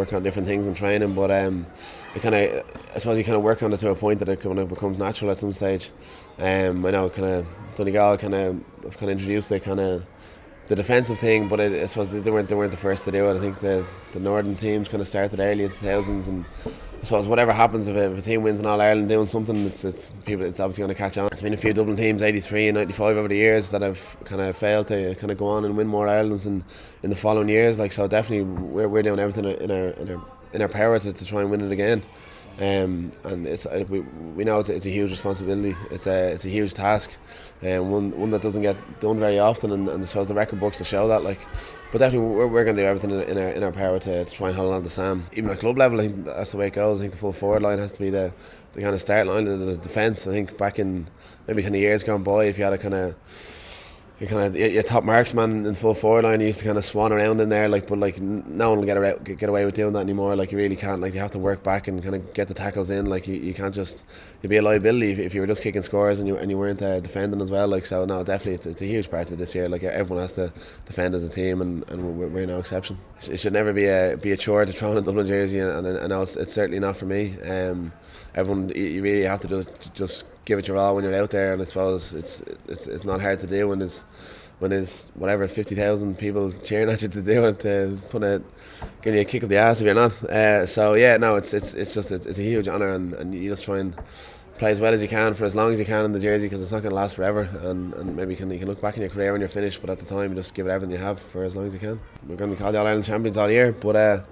work on different things in training, but I suppose you kind of work on it to a point that it kind of becomes natural at some stage. I know kind of Donegal I've kind of introduced the defensive thing, but I suppose they weren't the first to do it. I think the northern teams kind of started early in the 2000s, and I suppose whatever happens, if a team wins in All Ireland doing something, it's obviously going to catch on. There's been a few Dublin teams, 83 and 95 over the years, that have kind of failed to kind of go on and win more Irelands in the following years. Like, so definitely we're doing everything in our power to try and win it again. And we know it's a huge responsibility. It's a huge task, and one that doesn't get done very often. And I suppose the record books to show that. Like, but definitely we're going to do everything in our power to try and hold on to Sam. Even at club level, I think that's the way it goes. I think the full forward line has to be the kind of start line of the defence. I think back in maybe kind of years gone by, if you had your top marksman in full forward line, you used to kind of swan around in there, but no one will get away with doing that anymore. Like, you really can't. Like, you have to work back and kind of get the tackles in. Like, you can't just, you'd be a liability if you were just kicking scores and you weren't defending as well. Like, so no, definitely it's a huge part of this year. Like, everyone has to defend as a team, and we're no exception. It should never be a chore to throw in a Dublin jersey, and I know it's certainly not for me. Everyone, you really have to just give it your all when you're out there, and I suppose it's not hard to do when there's whatever 50,000 people cheering at you to do it, to give you a kick of the ass if you're not. So yeah, no, it's a huge honour, and you just try and play as well as you can for as long as you can in the jersey, because it's not going to last forever, and maybe you can look back in your career when you're finished, but at the time you just give it everything you have for as long as you can. We're going to be called the All Ireland champions all year, but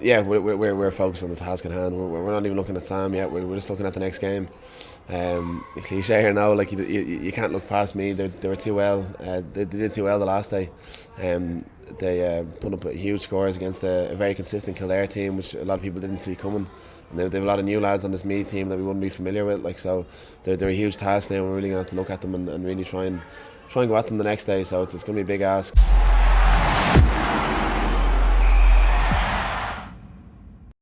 yeah, we're focused on the task at hand. We're not even looking at Sam yet. We're just looking at the next game. Cliche here now, like, you can't look past me. They were too well. They did too well the last day. They put up huge scores against a very consistent Kildare team, which a lot of people didn't see coming. And they have a lot of new lads on this Meath team that we wouldn't be familiar with. Like, so they're a huge task now. We're really going to have to look at them and really try and go at them the next day. So it's going to be a big ask.